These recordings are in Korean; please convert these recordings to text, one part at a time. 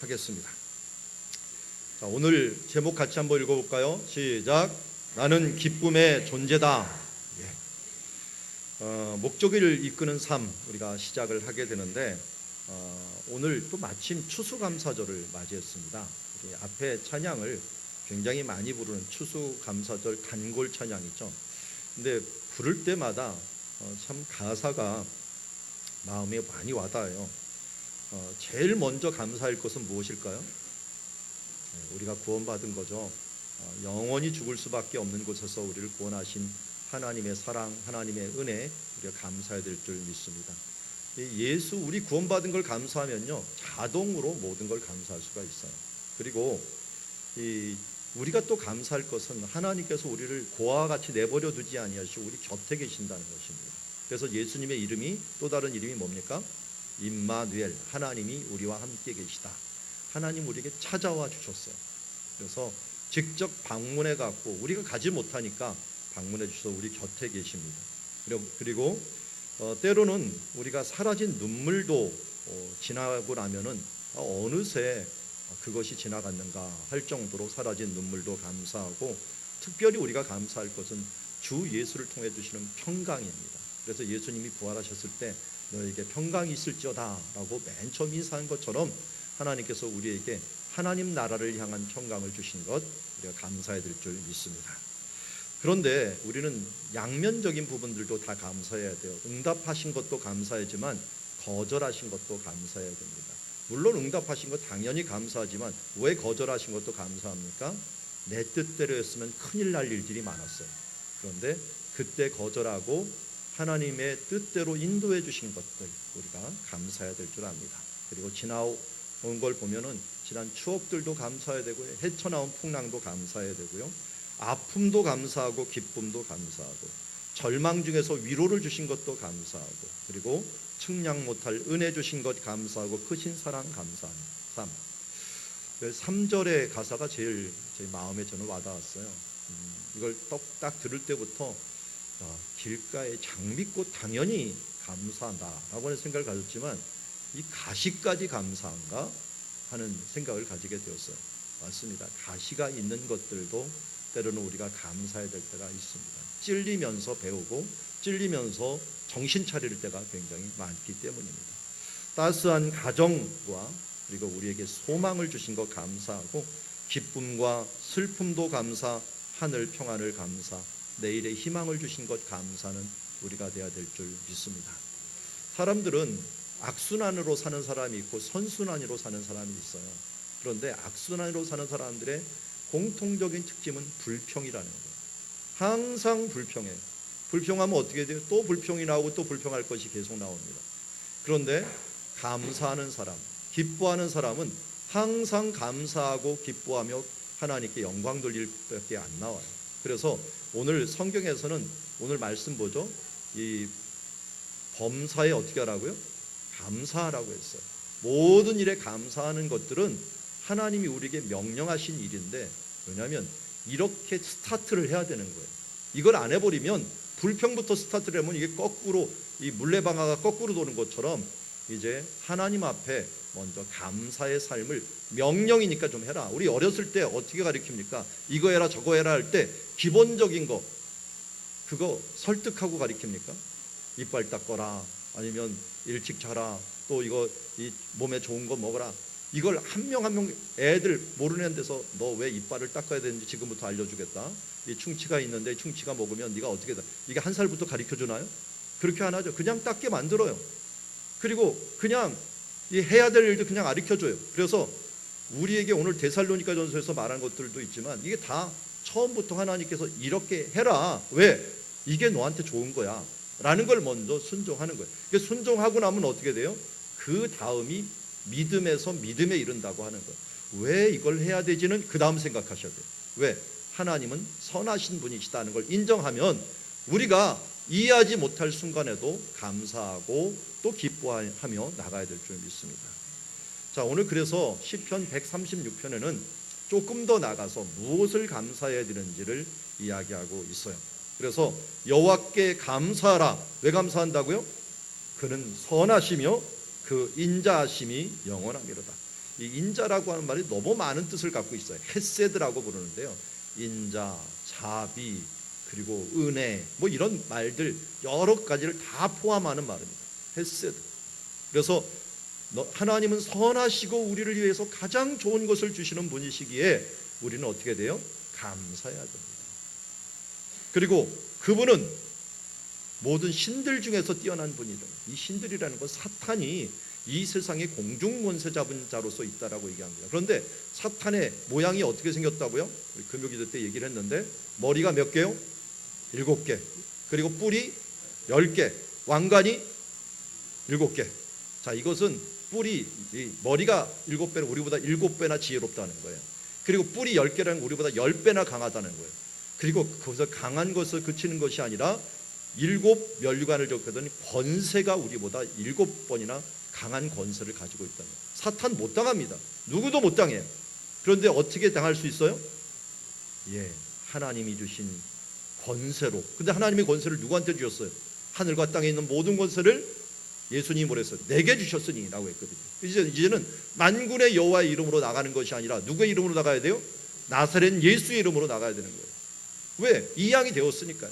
하겠습니다. 자, 오늘 제목 같이 한번 읽어볼까요? 시작. 나는 기쁨의 존재다. 목적을 이끄는 삶, 우리가 시작을 하게 되는데 오늘 또 마침 추수감사절을 맞이했습니다. 우리 앞에 찬양을 굉장히 많이 부르는 추수감사절 단골 찬양이죠. 근데 부를 때마다 참 가사가 마음에 많이 와닿아요. 제일 먼저 감사할 것은 무엇일까요? 우리가 구원받은 거죠. 영원히 죽을 수밖에 없는 곳에서 우리를 구원하신 하나님의 사랑, 하나님의 은혜, 우리가 감사해야 될 줄 믿습니다. 예수, 우리 구원받은 걸 감사하면요, 자동으로 모든 걸 감사할 수가 있어요. 그리고 우리가 또 감사할 것은 하나님께서 우리를 고아와 같이 내버려 두지 아니하시고 우리 곁에 계신다는 것입니다. 그래서 예수님의 이름이, 또 다른 이름이 뭡니까? 임마누엘, 하나님이 우리와 함께 계시다. 하나님 우리에게 찾아와 주셨어요. 그래서 직접 방문해 갖고, 우리가 가지 못하니까 방문해 주셔서 우리 곁에 계십니다. 그리고 때로는 우리가 사라진 눈물도 지나고 나면은 어느새 그것이 지나갔는가 할 정도로 사라진 눈물도 감사하고, 특별히 우리가 감사할 것은 주 예수를 통해 주시는 평강입니다. 그래서 예수님이 부활하셨을 때 너에게 평강이 있을지어다 라고 맨 처음 인사한 것처럼 하나님께서 우리에게 하나님 나라를 향한 평강을 주신 것, 우리가 감사해야 될 줄 믿습니다. 그런데 우리는 양면적인 부분들도 다 감사해야 돼요. 응답하신 것도 감사하지만 거절하신 것도 감사해야 됩니다. 물론 응답하신 것 당연히 감사하지만 왜 거절하신 것도 감사합니까? 내 뜻대로 했으면 큰일 날 일들이 많았어요. 그런데 그때 거절하고 하나님의 뜻대로 인도해 주신 것들, 우리가 감사해야 될 줄 압니다. 그리고 지나온 걸 보면은 지난 추억들도 감사해야 되고요, 헤쳐나온 풍랑도 감사해야 되고요, 아픔도 감사하고 기쁨도 감사하고, 절망 중에서 위로를 주신 것도 감사하고, 그리고 측량 못할 은혜 주신 것 감사하고, 크신 사랑 감사하는 삶. 3절의 가사가 제일 제 마음에 저는 와닿았어요. 이걸 딱 들을 때부터 길가에 장미꽃 당연히 감사한다라고 하는 생각을 가졌지만, 이 가시까지 감사한가 하는 생각을 가지게 되었어요. 맞습니다. 가시가 있는 것들도 때로는 우리가 감사해야 될 때가 있습니다. 찔리면서 배우고 찔리면서 정신 차릴 때가 굉장히 많기 때문입니다. 따스한 가정과, 그리고 우리에게 소망을 주신 것 감사하고, 기쁨과 슬픔도 감사, 하늘 평안을 감사, 내일의 희망을 주신 것 감사는 우리가 되어야 될 줄 믿습니다. 사람들은 악순환으로 사는 사람이 있고 선순환으로 사는 사람이 있어요. 그런데 악순환으로 사는 사람들의 공통적인 특징은 불평이라는 거예요. 항상 불평해요. 불평하면 어떻게 돼요? 또 불평이 나오고 또 불평할 것이 계속 나옵니다. 그런데 감사하는 사람, 기뻐하는 사람은 항상 감사하고 기뻐하며 하나님께 영광 돌릴 밖에 안 나와요. 그래서 오늘 성경에서는, 오늘 말씀 보죠, 이 범사에 어떻게 하라고요? 감사하라고 했어요. 모든 일에 감사하는 것들은 하나님이 우리에게 명령하신 일인데, 왜냐하면 이렇게 스타트를 해야 되는 거예요. 이걸 안 해버리면, 불평부터 스타트를 하면 이게 거꾸로, 이 물레방아가 거꾸로 도는 것처럼 이제 하나님 앞에 먼저 감사의 삶을, 명령이니까 좀 해라. 우리 어렸을 때 어떻게 가르칩니까? 이거 해라 저거 해라 할 때 기본적인 거, 그거 설득하고 가르칩니까? 이빨 닦거라, 아니면 일찍 자라, 또 이거 이 몸에 좋은 거 먹어라. 이걸 한 명 한 명, 애들 모르는 데서 너 왜 이빨을 닦아야 되는지 지금부터 알려주겠다. 이 충치가 있는데 충치가 먹으면 네가 어떻게 다, 이게 한 살부터 가르쳐 주나요? 그렇게 안 하죠. 그냥 닦게 만들어요. 그리고 그냥 이 해야 될 일도 그냥 가르쳐 줘요. 그래서 우리에게 오늘 데살로니가 전서에서 말한 것들도 있지만, 이게 다 처음부터 하나님께서 이렇게 해라. 왜? 이게 너한테 좋은 거야 라는 걸 먼저 순종하는 거예요. 순종하고 나면 어떻게 돼요? 그 다음이 믿음에서 믿음에 이른다고 하는 거예요. 왜 이걸 해야 되지는 그 다음 생각하셔야 돼요. 왜? 하나님은 선하신 분이시다는 걸 인정하면 우리가 이해하지 못할 순간에도 감사하고 또 기뻐하며 나가야 될 줄 믿습니다. 자, 오늘 그래서 시편 136편에는 조금 더 나가서 무엇을 감사해야 되는지를 이야기하고 있어요. 그래서 여호와께 감사하라. 왜 감사한다고요? 그는 선하시며 그 인자하심이 영원하미로다. 이 인자라고 하는 말이 너무 많은 뜻을 갖고 있어요. 헤세드라고 부르는데요. 인자, 자비, 그리고 은혜, 뭐 이런 말들 여러 가지를 다 포함하는 말입니다. 헤세드. 그래서 하나님은 선하시고 우리를 위해서 가장 좋은 것을 주시는 분이시기에 우리는 어떻게 돼요? 감사해야 됩니다. 그리고 그분은 모든 신들 중에서 뛰어난 분이다. 이 신들이라는 건 사탄이 이 세상의 공중권세 잡은 자로서 있다라고 얘기합니다. 그런데 사탄의 모양이 어떻게 생겼다고요? 금요기도 때 얘기를 했는데 머리가 몇 개요? 7개. 그리고 뿔이 10개. 왕관이 7개. 자, 이것은 뿔이, 머리가 7배는 우리보다 7배나 지혜롭다는 거예요. 그리고 뿔이 10개라는 우리보다 10배나 강하다는 거예요. 그리고 거기서 강한 것을 그치는 것이 아니라 7 면류관을 줬거든 권세가 우리보다 7번이나 강한 권세를 가지고 있다는 거예요. 사탄 못 당합니다. 누구도 못 당해요. 그런데 어떻게 당할 수 있어요? 하나님이 주신 권세로. 근데 하나님이 권세를 누구한테 주셨어요? 하늘과 땅에 있는 모든 권세를 예수님이 뭐랬어요? 내게 주셨으니 라고 했거든요. 이제는 만군의 여호와의 이름으로 나가는 것이 아니라 누구의 이름으로 나가야 돼요? 나사렛 예수의 이름으로 나가야 되는 거예요. 왜? 이양이 되었으니까요.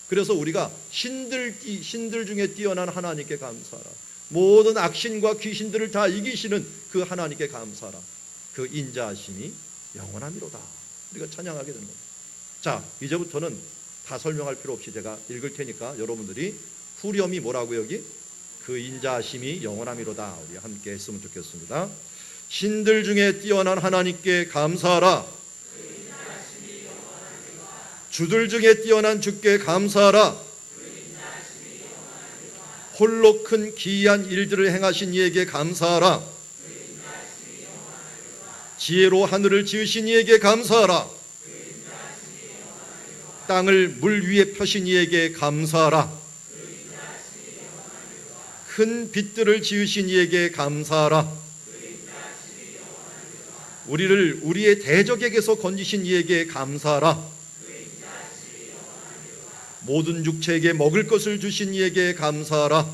그래서 우리가 신들 중에 뛰어난 하나님께 감사하라. 모든 악신과 귀신들을 다 이기시는 그 하나님께 감사하라. 그 인자하심이 영원하미로다. 우리가 찬양하게 되는 겁니다. 자, 이제부터는 다 설명할 필요 없이 제가 읽을 테니까 여러분들이 후렴이 뭐라고 여기? 그 인자하심이 영원하미로다. 우리 함께 했으면 좋겠습니다. 신들 중에 뛰어난 하나님께 감사하라. 주들 중에 뛰어난 주께 감사하라. 홀로 큰 기이한 일들을 행하신 이에게 감사하라. 지혜로 하늘을 지으신 이에게 감사하라. 땅을 물 위에 펴신 이에게 감사하라. 큰 빛들을 지으신 이에게 감사하라. 우리를 우리의 대적에게서 건지신 이에게 감사하라. 모든 육체에게 먹을 것을 주신 이에게 감사하라.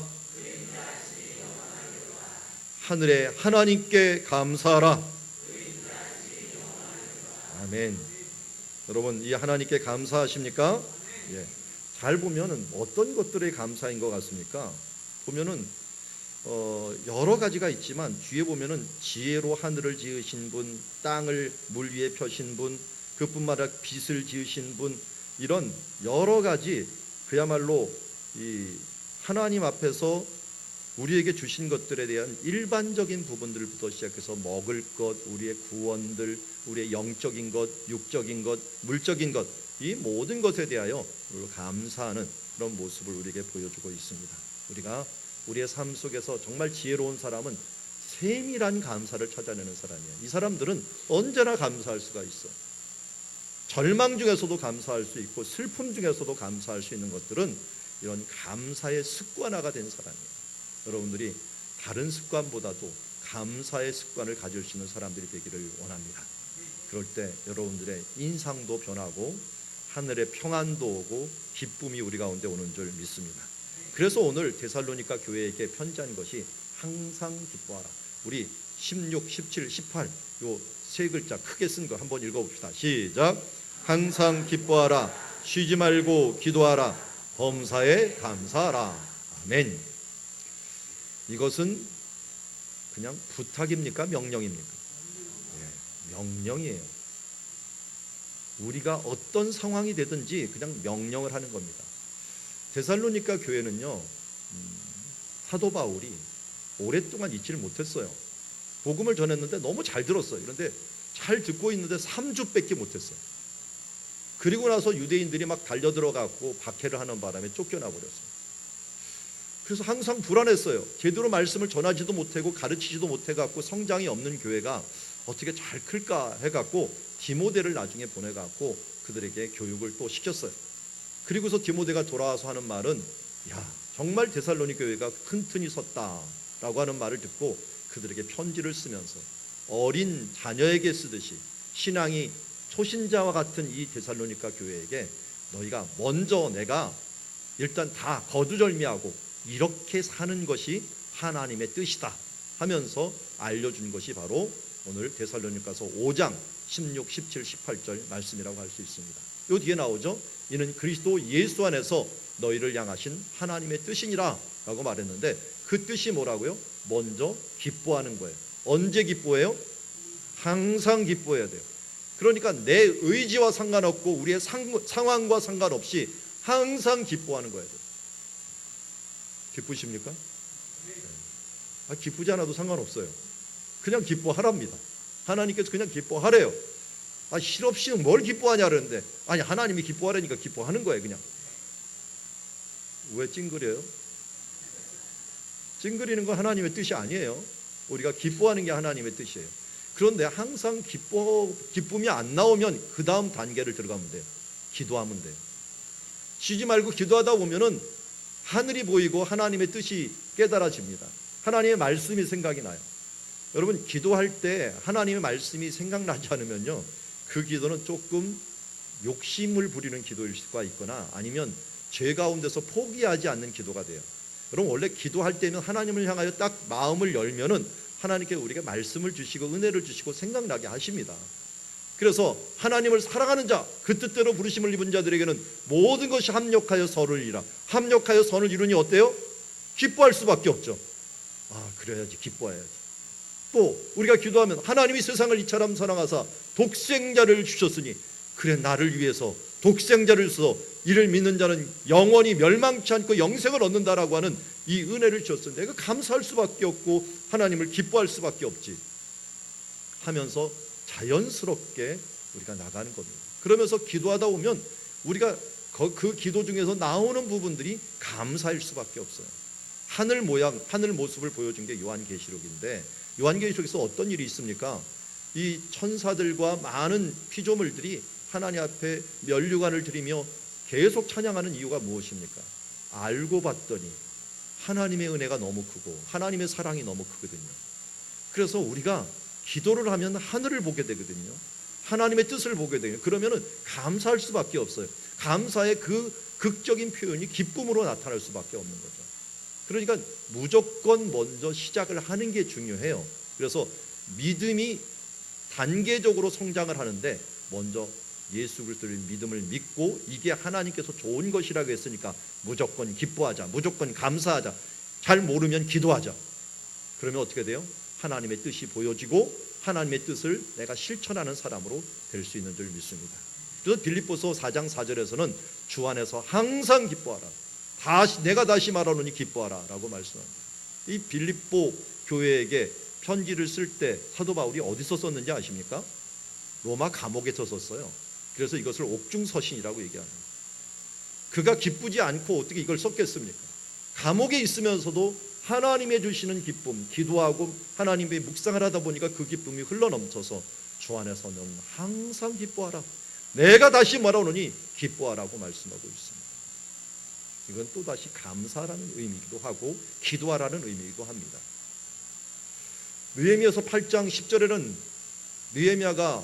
하늘의 하나님께 감사하라. 아멘. 여러분, 이 하나님께 감사하십니까? 잘 보면은 어떤 것들의 감사인 것 같습니까? 보면은 여러 가지가 있지만 뒤에 보면은 지혜로 하늘을 지으신 분, 땅을 물 위에 펴신 분, 그뿐만 아니라 빛을 지으신 분, 이런 여러 가지 그야말로 이 하나님 앞에서 우리에게 주신 것들에 대한 일반적인 부분들부터 시작해서 먹을 것, 우리의 구원들, 우리의 영적인 것, 육적인 것, 물적인 것, 이 모든 것에 대하여 감사하는 그런 모습을 우리에게 보여주고 있습니다. 우리가 우리의 삶 속에서 정말 지혜로운 사람은 세밀한 감사를 찾아내는 사람이에요. 이 사람들은 언제나 감사할 수가 있어. 절망 중에서도 감사할 수 있고 슬픔 중에서도 감사할 수 있는 것들은 이런 감사의 습관화가 된 사람이에요. 여러분들이 다른 습관보다도 감사의 습관을 가질 수 있는 사람들이 되기를 원합니다. 그럴 때 여러분들의 인상도 변하고 하늘의 평안도 오고 기쁨이 우리 가운데 오는 줄 믿습니다. 그래서 오늘 데살로니가 교회에게 편지한 것이 항상 기뻐하라. 우리 16, 17, 18 요 세 글자 크게 쓴 거 한번 읽어봅시다. 시작. 항상 기뻐하라. 쉬지 말고 기도하라. 범사에 감사하라. 아멘. 이것은 그냥 부탁입니까? 명령입니까? 명령이에요. 우리가 어떤 상황이 되든지 그냥 명령을 하는 겁니다. 데살로니가 교회는요, 사도 바울이 오랫동안 있지를 못했어요. 복음을 전했는데 너무 잘 들었어요. 그런데 잘 듣고 있는데 3주밖에 못했어요. 그리고 나서 유대인들이 막 달려들어가고 박해를 하는 바람에 쫓겨나 버렸어요. 그래서 항상 불안했어요. 제대로 말씀을 전하지도 못하고 가르치지도 못해갖고 성장이 없는 교회가 어떻게 잘 클까 해갖고 디모데를 나중에 보내갖고 그들에게 교육을 또 시켰어요. 그리고서 디모데가 돌아와서 하는 말은, 야, 정말 데살로니 교회가 큰 튼이 섰다라고 하는 말을 듣고 그들에게 편지를 쓰면서 어린 자녀에게 쓰듯이 신앙이 초신자와 같은 이 데살로니가 교회에게 너희가 먼저 내가 일단 다 거두절미하고 이렇게 사는 것이 하나님의 뜻이다 하면서 알려준 것이 바로 오늘 데살로니가서 5장 16, 17, 18절 말씀이라고 할 수 있습니다. 요 뒤에 나오죠. 이는 그리스도 예수 안에서 너희를 향하신 하나님의 뜻이니라 라고 말했는데, 그 뜻이 뭐라고요? 먼저 기뻐하는 거예요. 언제 기뻐해요? 항상 기뻐해야 돼요. 그러니까 내 의지와 상관없고 우리의 상황과 상관없이 항상 기뻐하는 거예요. 기쁘십니까? 기쁘지 않아도 상관없어요. 그냥 기뻐하랍니다. 하나님께서 그냥 기뻐하래요. 실없이 뭘 기뻐하냐 그러는데, 아니 하나님이 기뻐하라니까 기뻐하는 거예요. 그냥. 왜 찡그려요? 찡그리는 건 하나님의 뜻이 아니에요. 우리가 기뻐하는 게 하나님의 뜻이에요. 그런데 항상 기쁨이 안 나오면 그 다음 단계를 들어가면 돼요. 기도하면 돼요. 쉬지 말고 기도하다 보면은 하늘이 보이고 하나님의 뜻이 깨달아집니다. 하나님의 말씀이 생각이 나요. 여러분, 기도할 때 하나님의 말씀이 생각나지 않으면요, 그 기도는 조금 욕심을 부리는 기도일 수가 있거나 아니면 죄 가운데서 포기하지 않는 기도가 돼요. 여러분, 원래 기도할 때는 하나님을 향하여 딱 마음을 열면은 하나님께 우리가 말씀을 주시고 은혜를 주시고 생각나게 하십니다. 그래서 하나님을 사랑하는 자, 그 뜻대로 부르심을 입은 자들에게는 모든 것이 합력하여 선을 이루라. 합력하여 선을 이루니 어때요? 기뻐할 수밖에 없죠. 그래야지, 기뻐해야지. 또 우리가 기도하면 하나님이 세상을 이처럼 사랑하사 독생자를 주셨으니, 그래 나를 위해서 독생자를 써 이를 믿는 자는 영원히 멸망치 않고 영생을 얻는다라고 하는 이 은혜를 주셨으니 내가 감사할 수밖에 없고 하나님을 기뻐할 수밖에 없지 하면서 자연스럽게 우리가 나가는 겁니다. 그러면서 기도하다 보면 우리가 그 기도 중에서 나오는 부분들이 감사일 수밖에 없어요. 하늘 모양, 하늘 모습을 보여준 게 요한계시록인데, 요한계시록에서 어떤 일이 있습니까? 이 천사들과 많은 피조물들이 하나님 앞에 면류관을 드리며 계속 찬양하는 이유가 무엇입니까? 알고 봤더니 하나님의 은혜가 너무 크고 하나님의 사랑이 너무 크거든요. 그래서 우리가 기도를 하면 하늘을 보게 되거든요. 하나님의 뜻을 보게 되요. 그러면은 감사할 수밖에 없어요. 감사의 그 극적인 표현이 기쁨으로 나타날 수밖에 없는 거죠. 그러니까 무조건 먼저 시작을 하는 게 중요해요. 그래서 믿음이 단계적으로 성장을 하는데 먼저 예수 그리스도의 믿음을 믿고 이게 하나님께서 좋은 것이라고 했으니까 무조건 기뻐하자, 무조건 감사하자, 잘 모르면 기도하자. 그러면 어떻게 돼요? 하나님의 뜻이 보여지고 하나님의 뜻을 내가 실천하는 사람으로 될 수 있는 줄 믿습니다. 그래서 빌립보서 4장 4절에서는 주 안에서 항상 기뻐하라. 내가 다시 말하노니 기뻐하라 라고 말씀합니다. 이 빌립보 교회에게 편지를 쓸 때 사도 바울이 어디서 썼는지 아십니까? 로마 감옥에서 썼어요. 그래서 이것을 옥중서신이라고 얘기합니다. 그가 기쁘지 않고 어떻게 이걸 썼겠습니까? 감옥에 있으면서도 하나님의 주시는 기쁨, 기도하고 하나님의 묵상을 하다 보니까 그 기쁨이 흘러넘쳐서 주 안에서 너는 항상 기뻐하라. 내가 다시 말하노니 기뻐하라고 말씀하고 있습니다. 이건 또다시 감사라는 의미이기도 하고 기도하라는 의미이기도 합니다. 느헤미야서 8장 10절에는 느헤미야가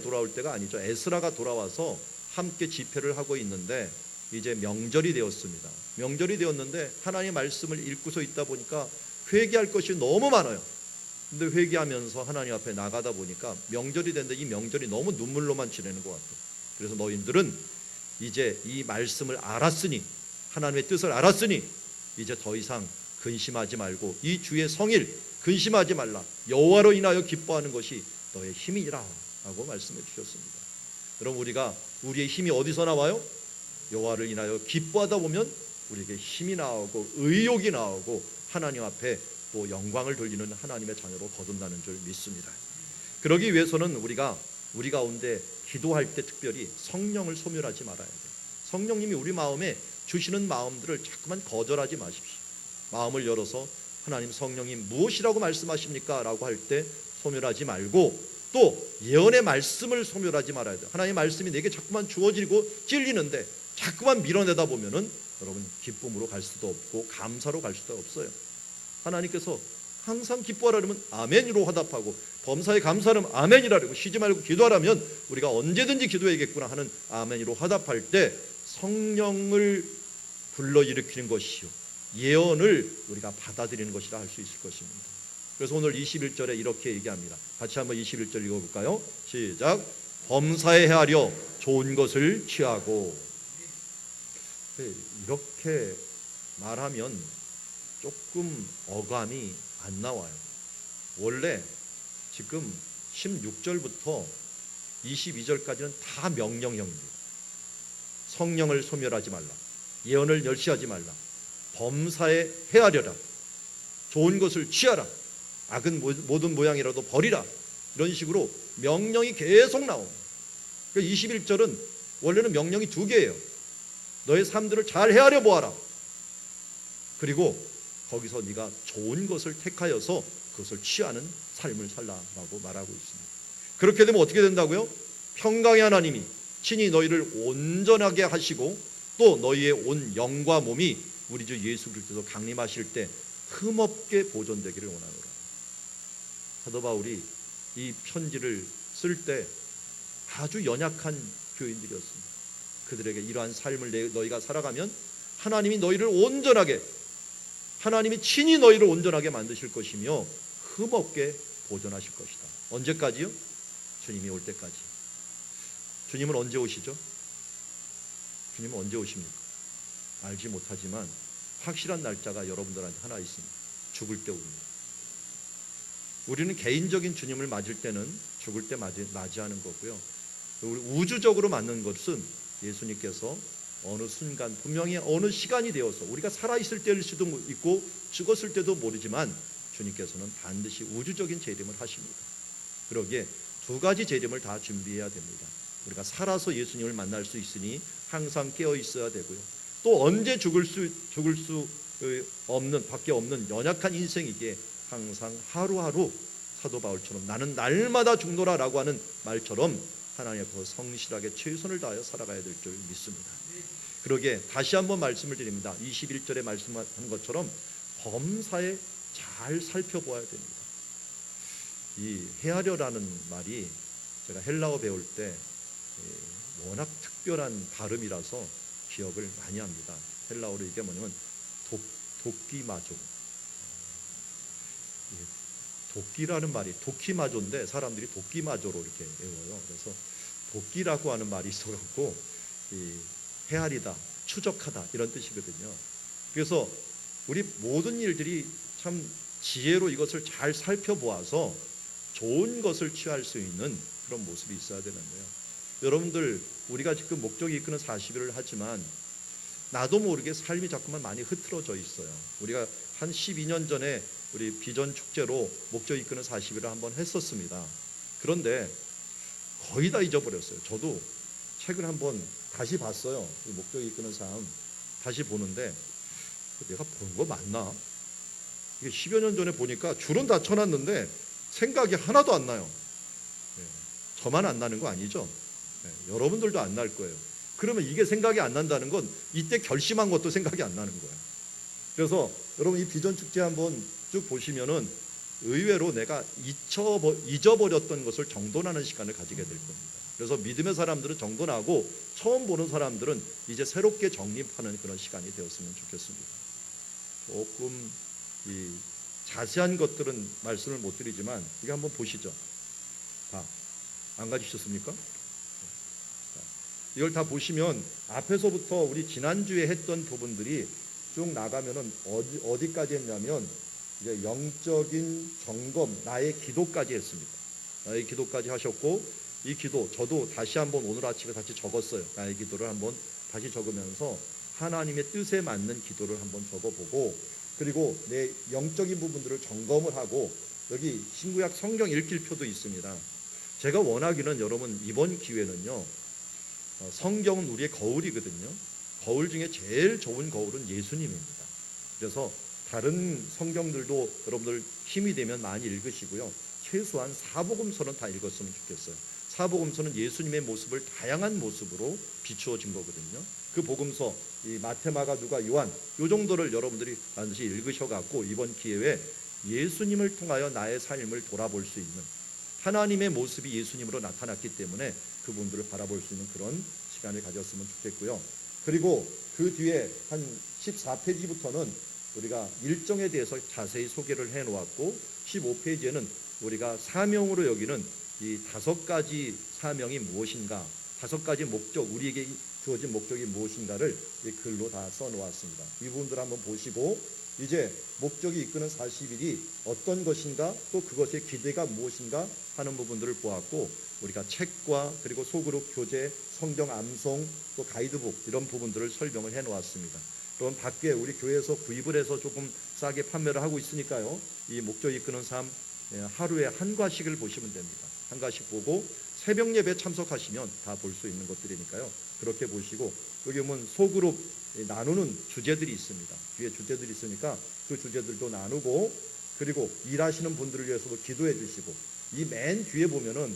돌아올 때가 아니죠. 에스라가 돌아와서 함께 집회를 하고 있는데 이제 명절이 되었습니다. 명절이 되었는데 하나님의 말씀을 읽고서 있다 보니까 회개할 것이 너무 많아요. 근데 회개하면서 하나님 앞에 나가다 보니까 명절이 됐는데 이 명절이 너무 눈물로만 지내는 것 같아요. 그래서 너희들은 이제 이 말씀을 알았으니, 하나님의 뜻을 알았으니 이제 더 이상 근심하지 말고 이 주의 성일 근심하지 말라. 여호와로 인하여 기뻐하는 것이 너의 힘이라 라고 말씀해 주셨습니다. 여러분, 우리의 힘이 어디서 나와요? 여호와를 인하여 기뻐하다 보면 우리에게 힘이 나오고 의욕이 나오고 하나님 앞에 또 영광을 돌리는 하나님의 자녀로 거듭나는 줄 믿습니다. 그러기 위해서는 우리 가운데 기도할 때 특별히 성령을 소멸하지 말아야 돼요. 성령님이 우리 마음에 주시는 마음들을 자꾸만 거절하지 마십시오. 마음을 열어서 하나님, 성령님 무엇이라고 말씀하십니까? 라고 할 때 소멸하지 말고, 또 예언의 말씀을 소멸하지 말아야 돼요. 하나님의 말씀이 내게 자꾸만 주어지고 찔리는데 자꾸만 밀어내다 보면은 여러분 기쁨으로 갈 수도 없고 감사로 갈 수도 없어요. 하나님께서 항상 기뻐하라면 아멘으로 화답하고 범사에 감사하면 아멘이라고 쉬지 말고 기도하라면 우리가 언제든지 기도해야겠구나 하는 아멘으로 화답할 때 성령을 불러일으키는 것이요 예언을 우리가 받아들이는 것이라 할 수 있을 것입니다. 그래서 오늘 21절에 이렇게 얘기합니다. 같이 한번 21절 읽어볼까요? 시작. 범사에 헤아려 좋은 것을 취하고. 이렇게 말하면 조금 어감이 안 나와요. 원래 지금 16절부터 22절까지는 다 명령형입니다. 성령을 소멸하지 말라, 예언을 멸시하지 말라, 범사에 헤아려라, 좋은 것을 취하라, 악은 모든 모양이라도 버리라, 이런 식으로 명령이 계속 나옵니다. 21절은 원래는 명령이 두 개예요. 너의 삶들을 잘 헤아려 보아라. 그리고 거기서 네가 좋은 것을 택하여서 그것을 취하는 삶을 살라라고 말하고 있습니다. 그렇게 되면 어떻게 된다고요? 평강의 하나님이 친히 너희를 온전하게 하시고 또 너희의 온 영과 몸이 우리 주 예수 그리스도로 강림하실 때 흠없게 보존되기를 원하노라. 사도 바울이 이 편지를 쓸 때 아주 연약한 교인들이었습니다. 그들에게 이러한 삶을 너희가 살아가면 하나님이 너희를 온전하게, 하나님이 친히 너희를 온전하게 만드실 것이며 흠없게 보존하실 것이다. 언제까지요? 주님이 올 때까지. 주님은 언제 오시죠? 주님은 언제 오십니까? 알지 못하지만 확실한 날짜가 여러분들한테 하나 있습니다. 죽을 때 옵니다. 우리는 개인적인 주님을 맞을 때는 죽을 때 맞이하는 거고요. 우주적으로 맞는 것은 예수님께서 어느 순간, 분명히 어느 시간이 되어서 우리가 살아있을 때일 수도 있고 죽었을 때도 모르지만 주님께서는 반드시 우주적인 재림을 하십니다. 그러기에 두 가지 재림을 다 준비해야 됩니다. 우리가 살아서 예수님을 만날 수 있으니 항상 깨어 있어야 되고요. 또 언제 죽을 수 없는, 밖에 없는 연약한 인생이기에 항상 하루하루 사도 바울처럼 나는 날마다 죽노라라고 하는 말처럼 하나님 앞에서 성실하게 최선을 다하여 살아가야 될 줄 믿습니다. 그러기에 다시 한번 말씀을 드립니다. 21절에 말씀하는 것처럼 범사에 잘 살펴보아야 됩니다. 이 헤아려라는 말이 제가 헬라어 배울 때 워낙 특별한 발음이라서 기억을 많이 합니다. 헬라어로 이게 뭐냐면 도끼마조. 도끼라는 말이 도끼마조인데 사람들이 도끼마조로 이렇게 외워요. 그래서 도끼라고 하는 말이 있어갖고 헤아리다, 추적하다 이런 뜻이거든요. 그래서 우리 모든 일들이 참 지혜로 이것을 잘 살펴보아서 좋은 것을 취할 수 있는 그런 모습이 있어야 되는데요. 여러분들, 우리가 지금 목적이 이끄는 40일을 하지만 나도 모르게 삶이 자꾸만 많이 흐트러져 있어요. 우리가 한 12년 전에 우리 비전 축제로 목적이 이끄는 40일을 한번 했었습니다. 그런데 거의 다 잊어버렸어요. 저도 책을 한번 다시 봤어요. 목적이 이끄는 삶 다시 보는데 내가 본 거 맞나? 이게 10여 년 전에 보니까 줄은 다 쳐놨는데 생각이 하나도 안 나요. 저만 안 나는 거 아니죠? 여러분들도 안 날 거예요. 그러면 이게 생각이 안 난다는 건 이때 결심한 것도 생각이 안 나는 거예요. 그래서 여러분 이 비전 축제 한번 쭉 보시면은 의외로 내가 잊어버렸던 것을 정돈하는 시간을 가지게 될 겁니다. 그래서 믿음의 사람들은 정돈하고 처음 보는 사람들은 이제 새롭게 정립하는 그런 시간이 되었으면 좋겠습니다. 조금 이 자세한 것들은 말씀을 못 드리지만 이거 한번 보시죠. 안 가지셨습니까? 이걸 다 보시면 앞에서부터 우리 지난주에 했던 부분들이 쭉 나가면은 어디까지 했냐면 이제 영적인 점검, 나의 기도까지 했습니다. 나의 기도까지 하셨고 이 기도 저도 다시 한번 오늘 아침에 다시 적었어요. 나의 기도를 한번 다시 적으면서 하나님의 뜻에 맞는 기도를 한번 적어보고 그리고 내 영적인 부분들을 점검을 하고 여기 신구약 성경 읽힐 표도 있습니다. 제가 원하기는 여러분 이번 기회는요. 성경은 우리의 거울이거든요. 거울 중에 제일 좋은 거울은 예수님입니다. 그래서 다른 성경들도 여러분들 힘이 되면 많이 읽으시고요. 최소한 사복음서는 다 읽었으면 좋겠어요. 사복음서는 예수님의 모습을 다양한 모습으로 비추어진 거거든요. 그 복음서 이 마태, 마가, 누가, 요한 요 정도를 여러분들이 반드시 읽으셔갖고 이번 기회에 예수님을 통하여 나의 삶을 돌아볼 수 있는 하나님의 모습이 예수님으로 나타났기 때문에 그분들을 바라볼 수 있는 그런 시간을 가졌으면 좋겠고요. 그리고 그 뒤에 한 14페이지부터는 우리가 일정에 대해서 자세히 소개를 해놓았고 15페이지에는 우리가 사명으로 여기는 이 5가지 사명이 무엇인가, 5가지 목적, 우리에게 주어진 목적이 무엇인가를 이 글로 다 써놓았습니다. 이 부분들 한번 보시고 이제 목적이 이끄는 40일이 어떤 것인가, 또 그것의 기대가 무엇인가 하는 부분들을 보았고, 우리가 책과 그리고 소그룹 교재, 성경 암송, 또 가이드북 이런 부분들을 설명을 해놓았습니다. 그럼 밖에 우리 교회에서 구입을 해서 조금 싸게 판매를 하고 있으니까요, 이 목적이 이끄는 삶 하루에 한 과씩을 보시면 됩니다. 한 과씩 보고 새벽 예배 참석하시면 다 볼 수 있는 것들이니까요, 그렇게 보시고, 여기 보면 소그룹 나누는 주제들이 있습니다. 뒤에 주제들이 있으니까 그 주제들도 나누고, 그리고 일하시는 분들을 위해서도 기도해 주시고, 이 맨 뒤에 보면은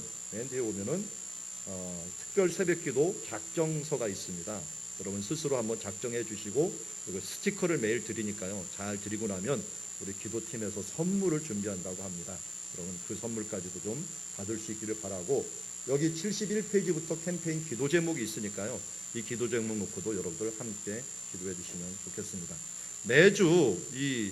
특별 새벽기도 작정서가 있습니다. 여러분 스스로 한번 작정해 주시고, 그리고 스티커를 매일 드리니까요, 잘 드리고 나면 우리 기도팀에서 선물을 준비한다고 합니다. 여러분 그 선물까지도 좀 받을 수 있기를 바라고, 여기 71페이지부터 캠페인 기도 제목이 있으니까요, 이 기도 제목 놓고도 여러분들 함께 기도해 주시면 좋겠습니다. 매주 이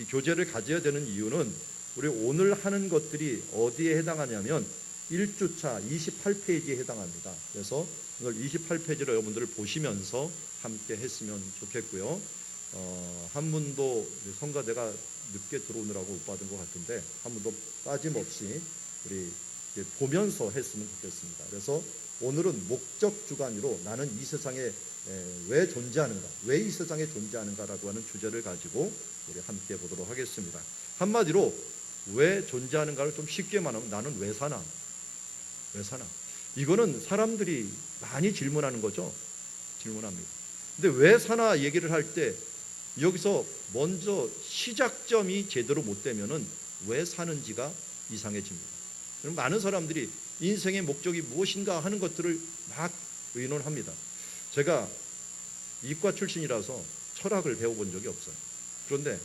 교재를 가져야 되는 이유는 우리 오늘 하는 것들이 어디에 해당하냐면 1주차 28페이지에 해당합니다. 그래서 오늘 28페이지를 여러분들 보시면서 함께 했으면 좋겠고요. 한 분도 성가대가 늦게 들어오느라고 못 받은 것 같은데 한 분도 빠짐없이 우리 보면서 했으면 좋겠습니다. 그래서 오늘은 목적 주간으로 나는 이 세상에 왜 존재하는가, 왜 이 세상에 존재하는가라고 하는 주제를 가지고 우리 함께 보도록 하겠습니다. 한마디로 왜 존재하는가를 좀 쉽게 말하면 나는 왜 사나? 왜 사나? 이거는 사람들이 많이 질문하는 거죠. 질문합니다. 근데 왜 사나 얘기를 할 때 여기서 먼저 시작점이 제대로 못 되면은 왜 사는지가 이상해집니다. 그럼 많은 사람들이 인생의 목적이 무엇인가 하는 것들을 막 의논합니다. 제가 이과 출신이라서 철학을 배워본 적이 없어요. 그런데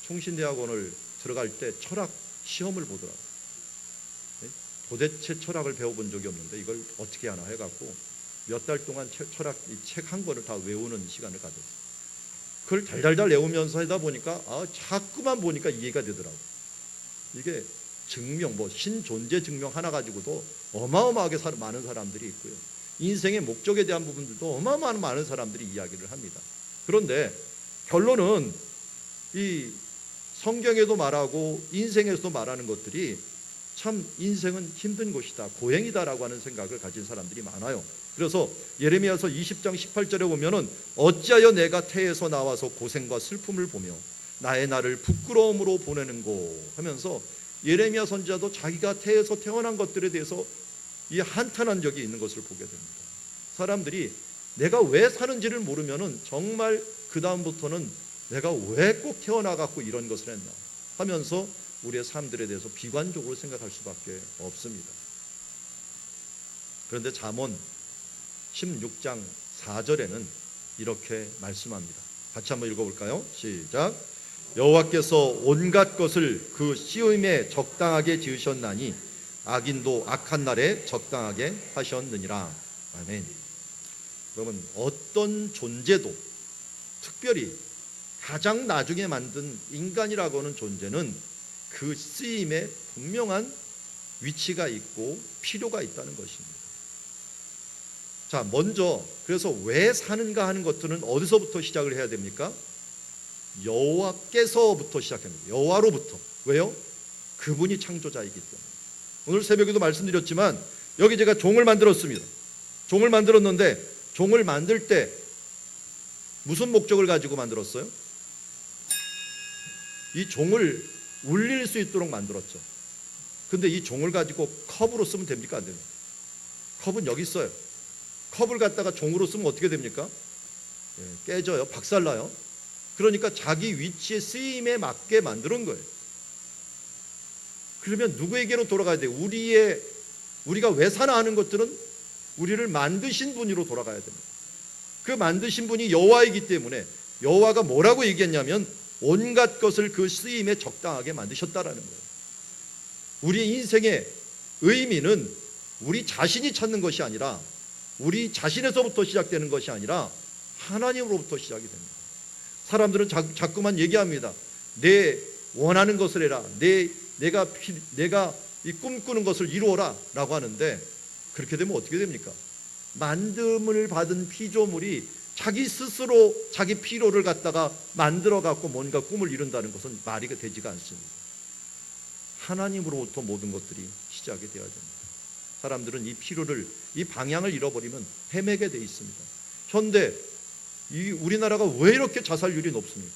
총신대학원을 들어갈 때 철학 시험을 보더라고요. 도대체 철학을 배워본 적이 없는데 이걸 어떻게 하나 해갖고 몇 달 동안 철학 책 한 권을 다 외우는 시간을 가졌어요. 그걸 달달달 외우면서 하다 보니까 자꾸만 보니까 이해가 되더라고요. 이게 증명, 신존재 증명 하나 가지고도 어마어마하게 많은 사람들이 있고요, 인생의 목적에 대한 부분들도 어마어마한 많은 사람들이 이야기를 합니다. 그런데 결론은 이 성경에도 말하고 인생에서도 말하는 것들이 참 인생은 힘든 곳이다, 고행이다라고 하는 생각을 가진 사람들이 많아요. 그래서 예레미야서 20장 18절에 보면은 어찌하여 내가 태에서 나와서 고생과 슬픔을 보며 나의 날을 부끄러움으로 보내는고 하면서 예레미야 선지자도 자기가 태에서 태어난 것들에 대해서 이 한탄한 적이 있는 것을 보게 됩니다. 사람들이 내가 왜 사는지를 모르면은 정말 그 다음부터는 내가 왜 꼭 태어나갖고 이런 것을 했나 하면서 우리의 삶들에 대해서 비관적으로 생각할 수밖에 없습니다. 그런데 잠언 16장 4절에는 이렇게 말씀합니다. 같이 한번 읽어볼까요? 시작. 여호와께서 온갖 것을 그 시음에 적당하게 지으셨나니 악인도 악한 날에 적당하게 하셨느니라. 아멘. 그러면 어떤 존재도, 특별히 가장 나중에 만든 인간이라고 하는 존재는 그 쓰임에 분명한 위치가 있고 필요가 있다는 것입니다. 자, 먼저 그래서 왜 사는가 하는 것들은 어디서부터 시작을 해야 됩니까? 여호와께서부터 시작합니다. 여호와로부터. 왜요? 그분이 창조자이기 때문에. 오늘 새벽에도 말씀드렸지만 여기 제가 종을 만들었습니다. 종을 만들었는데 종을 만들 때 무슨 목적을 가지고 만들었어요? 이 종을 울릴 수 있도록 만들었죠. 근데 이 종을 가지고 컵으로 쓰면 됩니까? 안 됩니까? 컵은 여기 있어요. 컵을 갖다가 종으로 쓰면 어떻게 됩니까? 깨져요. 박살나요. 그러니까 자기 위치의 쓰임에 맞게 만드는 거예요. 그러면 누구에게로 돌아가야 돼요? 우리가 왜 사나 하는 것들은 우리를 만드신 분으로 돌아가야 됩니다. 그 만드신 분이 여호와이기 때문에 여호와가 뭐라고 얘기했냐면 온갖 것을 그 쓰임에 적당하게 만드셨다라는 거예요. 우리의 인생의 의미는 우리 자신이 찾는 것이 아니라, 우리 자신에서부터 시작되는 것이 아니라 하나님으로부터 시작이 됩니다. 사람들은 자꾸만 얘기합니다. 내 원하는 것을 해라. 내가 이 꿈꾸는 것을 이루어라 라고 하는데, 그렇게 되면 어떻게 됩니까? 만듦을 받은 피조물이 자기 스스로 자기 필요를 갖다가 만들어 갖고 뭔가 꿈을 이룬다는 것은 말이 되지가 않습니다. 하나님으로부터 모든 것들이 시작이 되어야 됩니다. 사람들은 이 필요를, 이 방향을 잃어버리면 헤매게 돼 있습니다. 현대 우리나라가 왜 이렇게 자살률이 높습니까?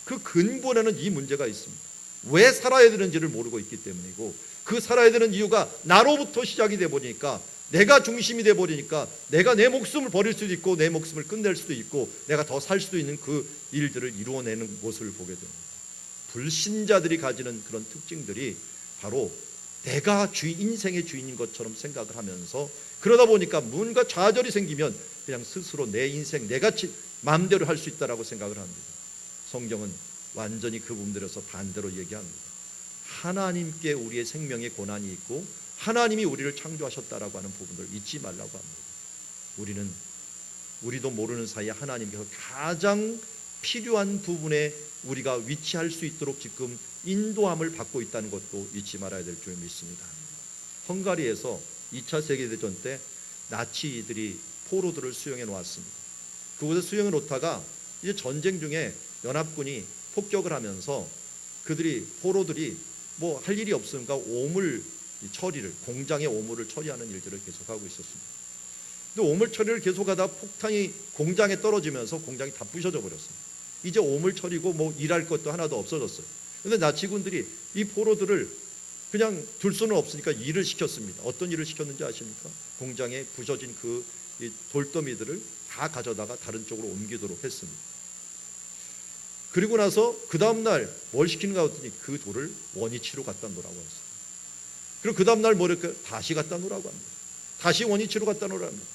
그 근본에는 이 문제가 있습니다. 왜 살아야 되는지를 모르고 있기 때문이고, 그 살아야 되는 이유가 나로부터 시작이 돼 버리니까, 내가 중심이 돼 버리니까 내가 내 목숨을 버릴 수도 있고 내 목숨을 끝낼 수도 있고 내가 더 살 수도 있는 그 일들을 이루어내는 모습을 보게 됩니다. 불신자들이 가지는 그런 특징들이 바로 내가 인생의 주인인 것처럼 생각을 하면서, 그러다 보니까 뭔가 좌절이 생기면 그냥 스스로 내 인생 내가 마음대로 할 수 있다라고 생각을 합니다. 성경은 완전히 그 부분들에서 반대로 얘기합니다. 하나님께 우리의 생명의 고난이 있고 하나님이 우리를 창조하셨다라고 하는 부분을 잊지 말라고 합니다. 우리도 모르는 사이에 하나님께서 가장 필요한 부분에 우리가 위치할 수 있도록 지금 인도함을 받고 있다는 것도 잊지 말아야 될 줄 믿습니다. 헝가리에서 2차 세계대전 때 나치들이 포로들을 수용해 놓았습니다. 그곳에 수용해 놓다가 이제 전쟁 중에 연합군이 폭격을 하면서 포로들이 뭐 할 일이 없으니까 공장의 오물을 처리하는 일들을 계속하고 있었습니다. 근데 오물 처리를 계속하다 폭탄이 공장에 떨어지면서 공장이 다 부셔져 버렸습니다. 이제 오물 처리고 뭐 일할 것도 하나도 없어졌어요. 근데 나치군들이 이 포로들을 그냥 둘 수는 없으니까 일을 시켰습니다. 어떤 일을 시켰는지 아십니까? 공장에 부셔진 이 돌더미들을 다 가져다가 다른 쪽으로 옮기도록 했습니다. 그리고 나서 그 다음날 뭘 시키는가 했더니 그 돌을 원위치로 갖다 놓으라고 했어요. 그리고 그 다음날 뭐랄까요? 다시 갖다 놓으라고 합니다. 다시 원위치로 갖다 놓으라고 합니다.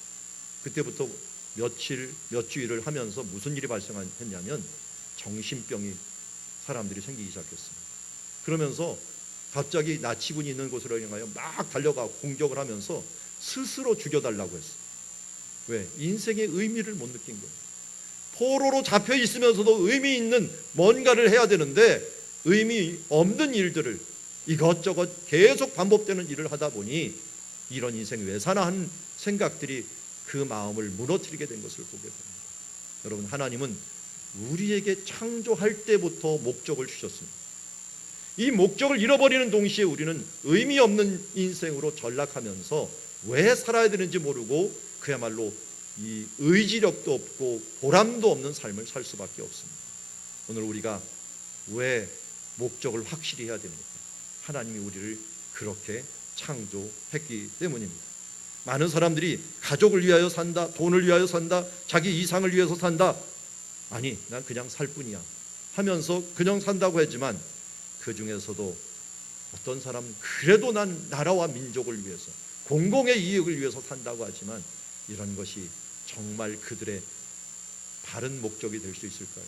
그때부터 몇 주일을 하면서 무슨 일이 발생했냐면 정신병이 사람들이 생기기 시작했습니다. 그러면서 갑자기 나치군이 있는 곳으로 향하여 막 달려가고 공격을 하면서 스스로 죽여달라고 했어요. 왜? 인생의 의미를 못 느낀 거예요. 포로로 잡혀 있으면서도 의미 있는 뭔가를 해야 되는데 의미 없는 일들을 이것저것 계속 반복되는 일을 하다 보니 이런 인생 왜 사나 하는 생각들이 그 마음을 무너뜨리게 된 것을 보게 됩니다. 여러분, 하나님은 우리에게 창조할 때부터 목적을 주셨습니다. 이 목적을 잃어버리는 동시에 우리는 의미 없는 인생으로 전락하면서 왜 살아야 되는지 모르고 그야말로 이 의지력도 없고 보람도 없는 삶을 살 수밖에 없습니다. 오늘 우리가 왜 목적을 확실히 해야 됩니까? 하나님이 우리를 그렇게 창조했기 때문입니다. 많은 사람들이 가족을 위하여 산다, 돈을 위하여 산다, 자기 이상을 위해서 산다, 아니 난 그냥 살 뿐이야 하면서 그냥 산다고 했지만, 그 중에서도 어떤 사람은 그래도 난 나라와 민족을 위해서 공공의 이익을 위해서 산다고 하지만, 이런 것이 정말 그들의 바른 목적이 될 수 있을까요?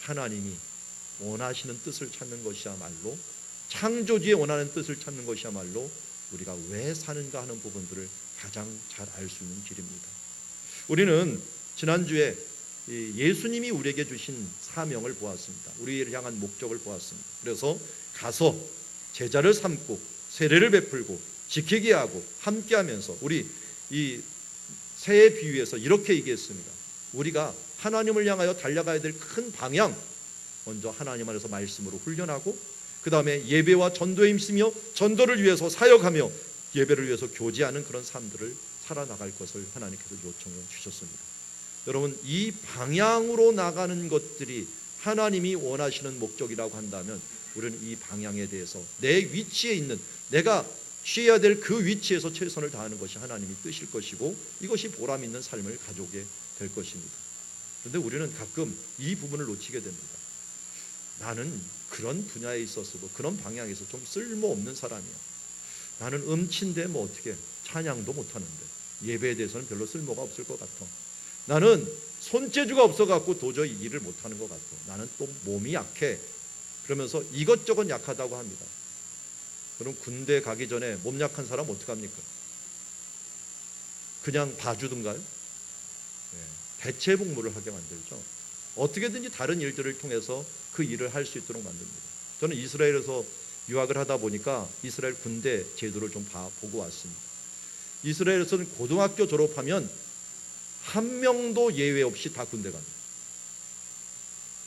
하나님이 원하시는 뜻을 찾는 것이야말로, 창조주의 원하는 뜻을 찾는 것이야말로 우리가 왜 사는가 하는 부분들을 가장 잘 알 수 있는 길입니다. 우리는 지난주에 예수님이 우리에게 주신 사명을 보았습니다. 우리를 향한 목적을 보았습니다. 그래서 가서 제자를 삼고 세례를 베풀고 지키게 하고 함께하면서, 우리 이 새해 비유에서 이렇게 얘기했습니다. 우리가 하나님을 향하여 달려가야 될 큰 방향, 먼저 하나님 안에서 말씀으로 훈련하고, 그 다음에 예배와 전도에 힘쓰며 전도를 위해서 사역하며 예배를 위해서 교제하는 그런 삶들을 살아나갈 것을 하나님께서 요청해 주셨습니다. 여러분, 이 방향으로 나가는 것들이 하나님이 원하시는 목적이라고 한다면, 우리는 이 방향에 대해서 내 위치에 있는, 내가 취해야 될 그 위치에서 최선을 다하는 것이 하나님이 뜻일 것이고, 이것이 보람 있는 삶을 가져오게 될 것입니다. 그런데 우리는 가끔 이 부분을 놓치게 됩니다. 나는 그런 분야에 있어서도, 그런 방향에서 좀 쓸모없는 사람이야. 나는 음치인데 뭐 어떻게, 찬양도 못하는데 예배에 대해서는 별로 쓸모가 없을 것 같아. 나는 손재주가 없어갖고 도저히 일을 못하는 것 같아. 나는 또 몸이 약해. 그러면서 이것저것 약하다고 합니다. 그럼 군대 가기 전에 몸 약한 사람 어떡합니까? 그냥 봐주든가요? 대체 복무를 하게 만들죠. 어떻게든지 다른 일들을 통해서 그 일을 할 수 있도록 만듭니다. 저는 이스라엘에서 유학을 하다 보니까 이스라엘 군대 제도를 좀 보고 왔습니다. 이스라엘에서는 고등학교 졸업하면 한 명도 예외 없이 다 군대 갑니다.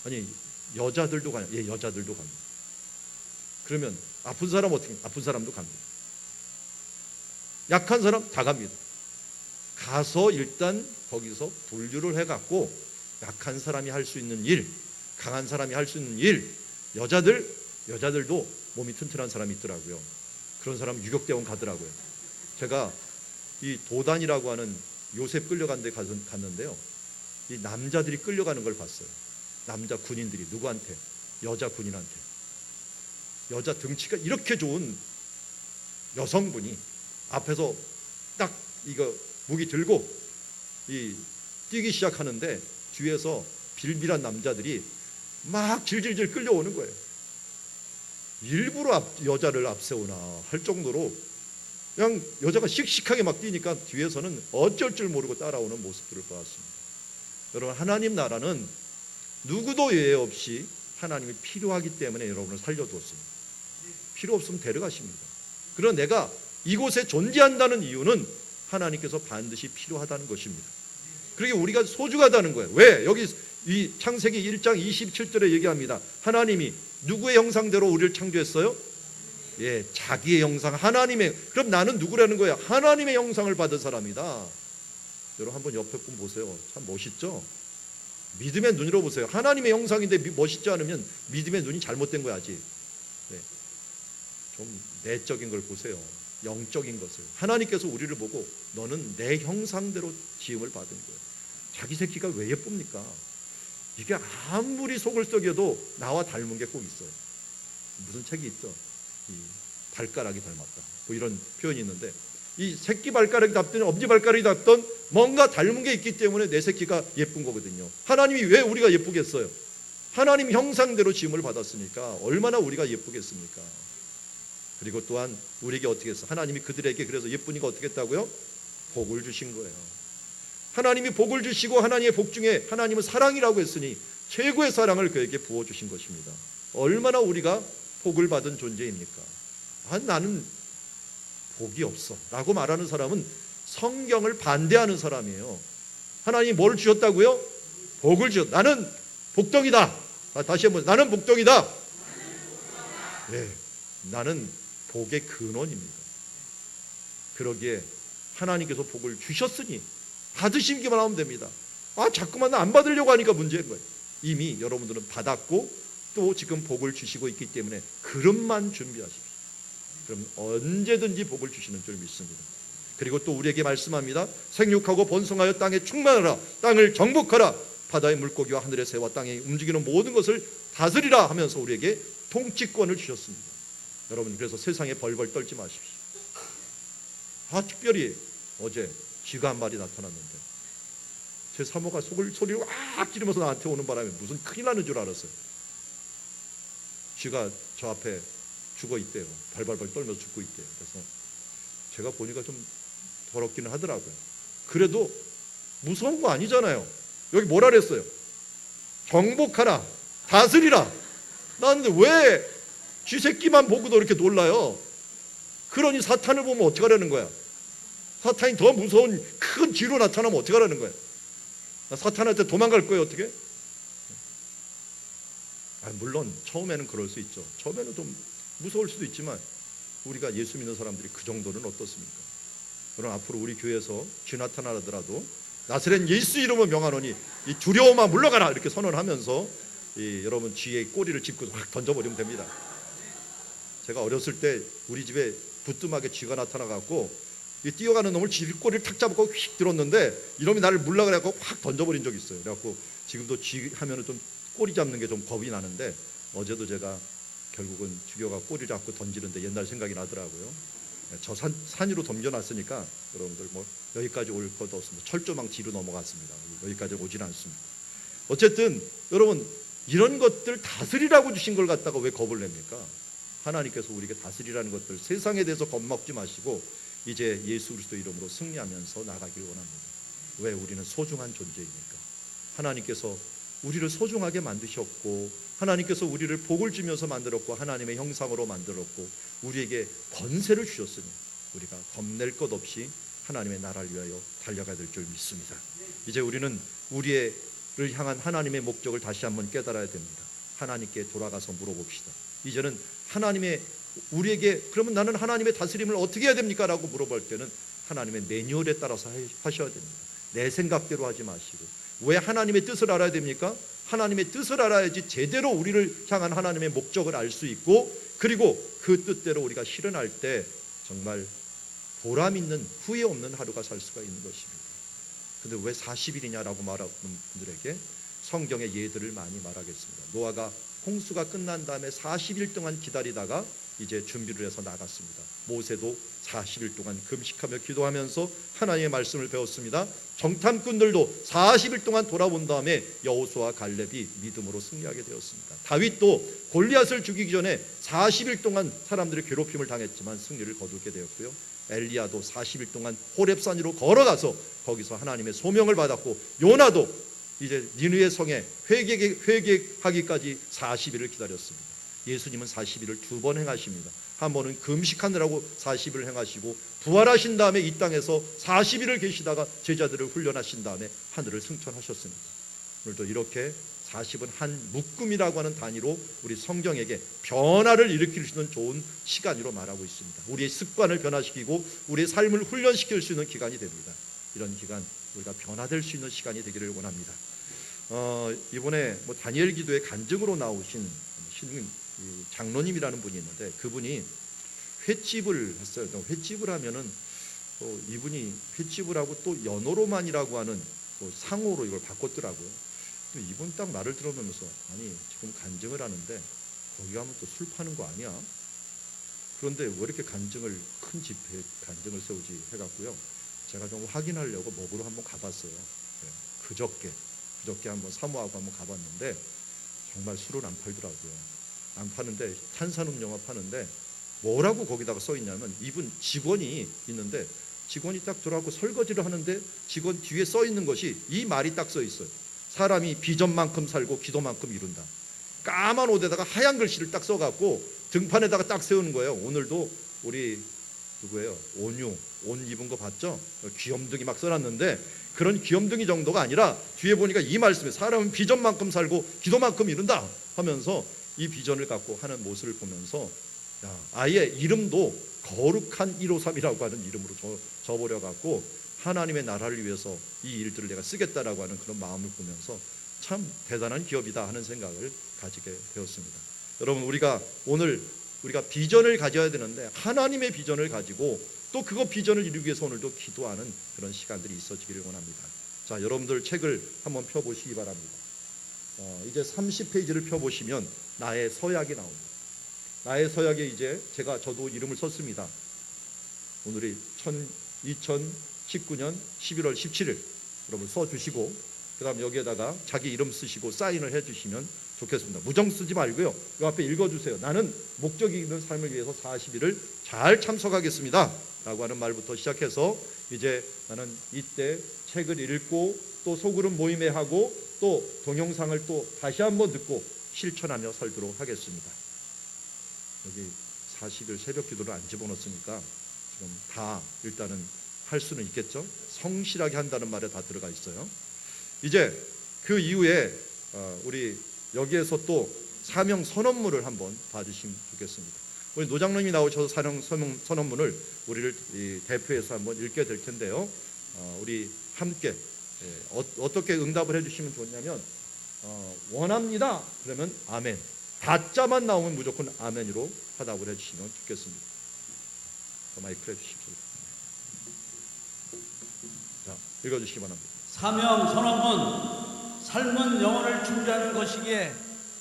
아니, 여자들도 가요. 예, 여자들도 갑니다. 그러면 아픈 사람 어떻게? 아픈 사람도 갑니다. 약한 사람 다 갑니다. 가서 일단 거기서 분류를 해갖고 약한 사람이 할 수 있는 일, 강한 사람이 할 수 있는 일, 여자들도 몸이 튼튼한 사람이 있더라고요. 그런 사람은 유격대원 가더라고요. 제가 이 도단이라고 하는 요셉 끌려간 데 갔는데요. 이 남자들이 끌려가는 걸 봤어요. 남자 군인들이 누구한테? 여자 군인한테. 여자 등치가 이렇게 좋은 여성분이 앞에서 딱 이거 무기 들고 뛰기 시작하는데 뒤에서 빌빌한 남자들이 막 질질질 끌려오는 거예요. 일부러 여자를 앞세우나 할 정도로 그냥 여자가 씩씩하게 막 뛰니까 뒤에서는 어쩔 줄 모르고 따라오는 모습들을 보았습니다. 여러분, 하나님 나라는 누구도 예외 없이 하나님이 필요하기 때문에 여러분을 살려두었습니다. 필요 없으면 데려가십니다. 그러나 내가 이곳에 존재한다는 이유는 하나님께서 반드시 필요하다는 것입니다. 그러게 우리가 소중하다는 거예요. 왜? 여기 이 창세기 1장 27절에 얘기합니다. 하나님이 누구의 형상대로 우리를 창조했어요? 예, 자기의 형상, 하나님의. 그럼 나는 누구라는 거야? 하나님의 형상을 받은 사람이다. 여러분 한번 옆에 분 보세요. 참 멋있죠? 믿음의 눈으로 보세요. 하나님의 형상인데 멋있지 않으면 믿음의 눈이 잘못된 거야 아직. 네. 좀 내적인 걸 보세요. 영적인 것을. 하나님께서 우리를 보고 너는 내 형상대로 지음을 받은 거예요. 자기 새끼가 왜 예쁩니까? 이게 아무리 속을 썩여도 나와 닮은 게 꼭 있어요. 무슨 책이 있죠? 이 발가락이 닮았다. 뭐 이런 표현이 있는데 이 새끼 발가락이 닮든 엄지 발가락이 닮든 뭔가 닮은 게 있기 때문에 내 새끼가 예쁜 거거든요. 하나님이 왜 우리가 예쁘겠어요? 하나님 형상대로 지음을 받았으니까 얼마나 우리가 예쁘겠습니까? 그리고 또한 우리에게 어떻게 했어? 하나님이 그들에게 그래서 예쁘니까 어떻게 했다고요? 복을 주신 거예요. 하나님이 복을 주시고 하나님의 복 중에 하나님은 사랑이라고 했으니 최고의 사랑을 그에게 부어주신 것입니다. 얼마나 우리가 복을 받은 존재입니까? 나는 복이 없어 라고 말하는 사람은 성경을 반대하는 사람이에요. 하나님이 뭘 주셨다고요? 복을 주셨다. 나는 복덩이다. 다시 한번, 나는 복덩이다. 네, 나는 복의 근원입니다. 그러기에 하나님께서 복을 주셨으니 받으시기만 하면 됩니다. 자꾸만 안 받으려고 하니까 문제인 거예요. 이미 여러분들은 받았고 또 지금 복을 주시고 있기 때문에 그릇만 준비하십시오. 그럼 언제든지 복을 주시는 줄 믿습니다. 그리고 또 우리에게 말씀합니다. 생육하고 번성하여 땅에 충만하라. 땅을 정복하라. 바다의 물고기와 하늘의 새와 땅에 움직이는 모든 것을 다스리라 하면서 우리에게 통치권을 주셨습니다. 여러분, 그래서 세상에 벌벌 떨지 마십시오. 특별히 어제 쥐가 한 마리 나타났는데 제 사모가 소리를 왁 지르면서 나한테 오는 바람에 무슨 큰일 나는 줄 알았어요. 쥐가 저 앞에 죽어 있대요. 발발발 떨면서 죽고 있대요. 그래서 제가 보니까 좀 더럽기는 하더라고요. 그래도 무서운 거 아니잖아요. 여기 뭐라 그랬어요? 정복하라, 다스리라. 나는데 왜 쥐새끼만 보고도 이렇게 놀라요? 그러니 사탄을 보면 어떻게 하라는 거야? 사탄이 더 무서운 큰 쥐로 나타나면 어떻게 하라는 거야? 사탄한테 도망갈 거예요, 어떻게? 물론 처음에는 그럴 수 있죠. 처음에는 좀 무서울 수도 있지만 우리가 예수 믿는 사람들이 그 정도는 어떻습니까? 그럼 앞으로 우리 교회에서 쥐 나타나더라도 나사렛 예수 이름을 명하노니 이 두려움아 물러가라 이렇게 선언하면서 여러분 쥐의 꼬리를 짚고 확 던져버리면 됩니다. 제가 어렸을 때 우리 집에 부뚜막에 쥐가 나타나갖고 이 뛰어가는 놈을 쥐 꼬리를 탁 잡고 휙 들었는데 이놈이 나를 물러가라고 확 던져버린 적이 있어요. 그래갖고 지금도 쥐 하면은 좀 꼬리 잡는 게 좀 겁이 나는데 어제도 제가 결국은 죽여가 꼬리 잡고 던지는데 옛날 생각이 나더라고요. 저 산 위로 덤벼놨으니까 여러분들 뭐 여기까지 올 것도 없습니다. 철조망 뒤로 넘어갔습니다. 여기까지 오지는 않습니다. 어쨌든 여러분 이런 것들 다스리라고 주신 걸 갖다가 왜 겁을 냅니까? 하나님께서 우리에게 다스리라는 것들 세상에 대해서 겁먹지 마시고 이제 예수 그리스도 이름으로 승리하면서 나가길 원합니다. 왜? 우리는 소중한 존재이니까. 하나님께서 우리를 소중하게 만드셨고, 하나님께서 우리를 복을 주면서 만들었고, 하나님의 형상으로 만들었고, 우리에게 권세를 주셨으니 우리가 겁낼 것 없이 하나님의 나라를 위하여 달려가야 될 줄 믿습니다. 이제 우리는 우리를 향한 하나님의 목적을 다시 한번 깨달아야 됩니다. 하나님께 돌아가서 물어봅시다. 이제는 하나님의 우리에게 그러면 나는 하나님의 다스림을 어떻게 해야 됩니까? 라고 물어볼 때는 하나님의 매뉴얼에 따라서 하셔야 됩니다. 내 생각대로 하지 마시고. 왜 하나님의 뜻을 알아야 됩니까? 하나님의 뜻을 알아야지 제대로 우리를 향한 하나님의 목적을 알 수 있고, 그리고 그 뜻대로 우리가 실현할 때 정말 보람 있는 후회 없는 하루가 살 수가 있는 것입니다. 근데 왜 40일이냐라고 말하는 분들에게 성경의 예들을 많이 말하겠습니다. 노아가 홍수가 끝난 다음에 40일 동안 기다리다가 이제 준비를 해서 나갔습니다. 모세도 40일 동안 금식하며 기도하면서 하나님의 말씀을 배웠습니다. 정탐꾼들도 40일 동안 돌아온 다음에 여호수아와 갈렙이 믿음으로 승리하게 되었습니다. 다윗도 골리앗을 죽이기 전에 40일 동안 사람들의 괴롭힘을 당했지만 승리를 거두게 되었고요. 엘리야도 40일 동안 호렙산으로 걸어가서 거기서 하나님의 소명을 받았고, 요나도 이제 니느웨 성에 회개하기까지 40일을 기다렸습니다. 예수님은 40일을 두 번 행하십니다. 한 번은 금식하느라고 40일을 행하시고, 부활하신 다음에 이 땅에서 40일을 계시다가 제자들을 훈련하신 다음에 하늘을 승천하셨습니다. 오늘도 이렇게 40은 한 묶음이라고 하는 단위로 우리 성경에게 변화를 일으킬 수 있는 좋은 시간으로 말하고 있습니다. 우리의 습관을 변화시키고 우리의 삶을 훈련시킬 수 있는 기간이 됩니다. 이런 기간, 우리가 변화될 수 있는 시간이 되기를 원합니다. 이번에 다니엘 기도의 간증으로 나오신 장로님이라는 분이 있는데, 그분이 횟집을 했어요. 횟집을 하면은 이분이 횟집을 하고 또 연어로만이라고 하는 상호로 이걸 바꿨더라고요. 이분 딱 말을 들어보면서, 아니 지금 간증을 하는데 거기 가면 또 술 파는 거 아니야? 그런데 왜 이렇게 간증을 큰 집회에 간증을 세우지 해갖고요, 제가 좀 확인하려고 먹으러 한번 가봤어요. 그저께 한번 사모하고 한번 가봤는데 정말 술을 안 팔더라고요. 안 파는데 탄산음료만 파는데, 뭐라고 거기다가 써 있냐면, 이분 직원이 있는데 직원이 딱 들어가고 설거지를 하는데 직원 뒤에 써 있는 것이 이 말이 딱 써 있어요. 사람이 비전만큼 살고 기도만큼 이룬다. 까만 옷에다가 하얀 글씨를 딱 써갖고 등판에다가 딱 세우는 거예요. 오늘도 우리 누구예요? 온유, 옷 입은 거 봤죠? 귀염둥이 막 써놨는데, 그런 귀염둥이 정도가 아니라 뒤에 보니까 이 말씀에 사람은 비전만큼 살고 기도만큼 이룬다 하면서 이 비전을 갖고 하는 모습을 보면서, 아예 이름도 거룩한 153이라고 하는 이름으로 줘버려 갖고 하나님의 나라를 위해서 이 일들을 내가 쓰겠다라고 하는 그런 마음을 보면서 참 대단한 기업이다 하는 생각을 가지게 되었습니다. 여러분, 오늘 우리가 비전을 가져야 되는데, 하나님의 비전을 가지고 또 그거 비전을 이루기 위해서 오늘도 기도하는 그런 시간들이 있어지기를 원합니다. 자, 여러분들 책을 한번 펴보시기 바랍니다. 이제 30페이지를 펴보시면 나의 서약이 나옵니다. 나의 서약에 이제 저도 이름을 썼습니다. 오늘이 2019년 11월 17일 여러분 써주시고, 그 다음 여기에다가 자기 이름 쓰시고 사인을 해주시면 좋겠습니다. 무정 쓰지 말고요, 이 앞에 읽어주세요. 나는 목적이 있는 삶을 위해서 40일을 잘 참석하겠습니다 라고 하는 말부터 시작해서, 이제 나는 이때 책을 읽고 또 소그룹 모임에 하고 또 동영상을 또 다시 한번 듣고 실천하며 살도록 하겠습니다. 여기 40일 새벽 기도를 안 집어넣었으니까 지금 다 일단은 할 수는 있겠죠. 성실하게 한다는 말에 다 들어가 있어요. 이제 그 이후에 우리 여기에서 또 사명 선언문을 한번 봐주시면 좋겠습니다. 우리 노장님이 나오셔서 사명 선언문을 우리를 대표해서 한번 읽게 될 텐데요. 우리 함께 어떻게 응답을 해주시면 좋냐면, 원합니다 그러면 아멘, 다자만 나오면 무조건 아멘으로 화답을 해주시면 좋겠습니다. 마이크를 해주십시오. 자, 읽어주시기 바랍니다. 사명 선언문. 삶은 영혼을 준비하는 것이기에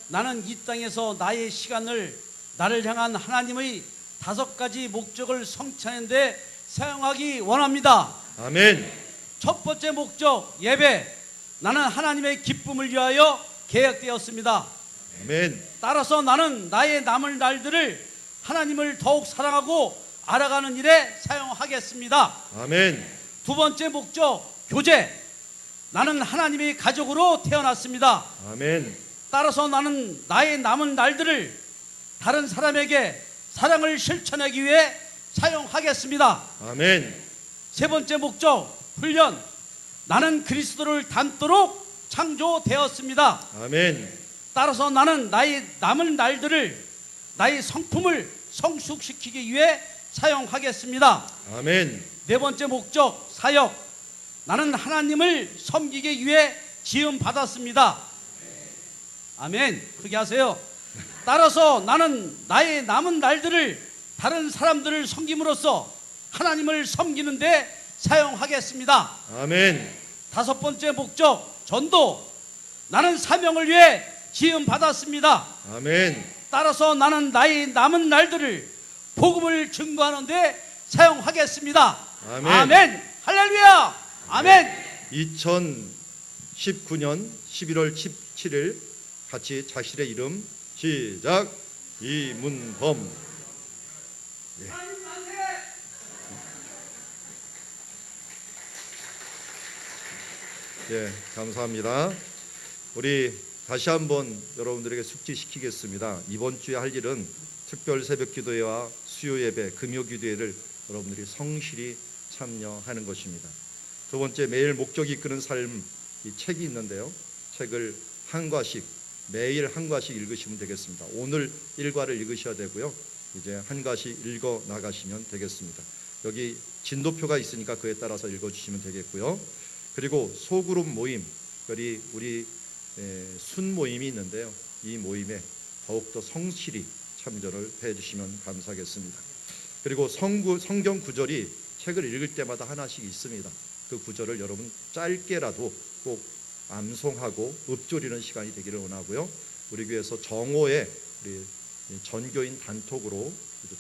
나는 이 땅에서 나의 시간을 나를 향한 하나님의 5가지 목적을 성취하는 데 사용하기 원합니다. 아멘. 첫 번째 목적, 예배. 나는 하나님의 기쁨을 위하여 계획되었습니다. 아멘. 따라서 나는 나의 남을 날들을 하나님을 더욱 사랑하고 알아가는 일에 사용하겠습니다. 아멘. 두 번째 목적, 교제. 나는 하나님의 가족으로 태어났습니다. 아멘. 따라서 나는 나의 남은 날들을 다른 사람에게 사랑을 실천하기 위해 사용하겠습니다. 아멘. 세 번째 목적, 훈련. 나는 그리스도를 닮도록 창조되었습니다. 아멘. 따라서 나는 나의 남은 날들을, 나의 성품을 성숙시키기 위해 사용하겠습니다. 아멘. 네 번째 목적, 사역. 나는 하나님을 섬기기 위해 지음 받았습니다. 아멘. 크게 하세요. 따라서 나는 나의 남은 날들을 다른 사람들을 섬김으로써 하나님을 섬기는데 사용하겠습니다. 아멘. 다섯 번째 목적, 전도. 나는 사명을 위해 지음 받았습니다. 아멘. 따라서 나는 나의 남은 날들을 복음을 증거하는데 사용하겠습니다. 아멘. 아멘. 할렐루야. 아멘. 2019년 11월 17일 같이 자신의 이름 시작. 이문범. 예, 감사합니다. 우리 다시 한번 여러분들에게 숙지시키겠습니다. 이번 주에 할 일은 특별 새벽 기도회와 수요 예배, 금요 기도회를 여러분들이 성실히 참여하는 것입니다. 두 번째, 매일 목적이 이끄는 삶, 이 책이 있는데요. 책을 한 과씩, 매일 한 과씩 읽으시면 되겠습니다. 오늘 1과를 읽으셔야 되고요. 이제 한 과씩 읽어 나가시면 되겠습니다. 여기 진도표가 있으니까 그에 따라서 읽어주시면 되겠고요. 그리고 소그룹 모임, 특별히 우리 순 모임이 있는데요. 이 모임에 더욱더 성실히 참여를 해주시면 감사하겠습니다. 그리고 성경 구절이 책을 읽을 때마다 하나씩 있습니다. 그 구절을 여러분 짧게라도 꼭 암송하고 읊조리는 시간이 되기를 원하고요. 우리 교회에서 정오에 우리 전교인 단톡으로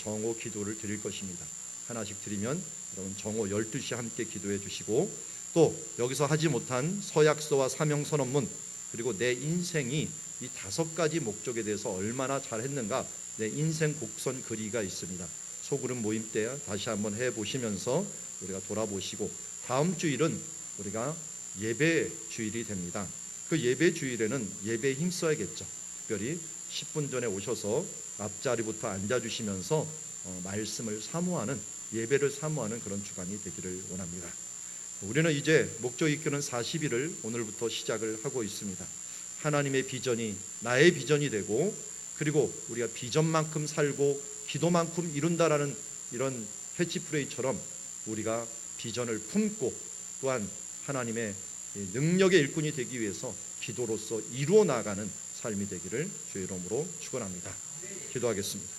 정오 기도를 드릴 것입니다. 하나씩 드리면 여러분 정오 12시에 함께 기도해 주시고, 또 여기서 하지 못한 서약서와 사명선언문, 그리고 내 인생이 이 5가지 목적에 대해서 얼마나 잘했는가, 내 인생 곡선 그리가 있습니다. 소그룹 모임 때 다시 한번 해보시면서 우리가 돌아보시고, 다음 주일은 우리가 예배 주일이 됩니다. 그 예배 주일에는 예배에 힘써야겠죠. 특별히 10분 전에 오셔서 앞자리부터 앉아주시면서 말씀을 사모하는, 예배를 사모하는 그런 주간이 되기를 원합니다. 우리는 이제 목적 이끄는 40일을 오늘부터 시작을 하고 있습니다. 하나님의 비전이 나의 비전이 되고, 그리고 우리가 비전만큼 살고 기도만큼 이룬다라는 이런 캐치프레이처럼 우리가 비전을 품고, 또한 하나님의 능력의 일꾼이 되기 위해서 기도로서 이루어 나가는 삶이 되기를 주의 이름으로 축원합니다. 기도하겠습니다.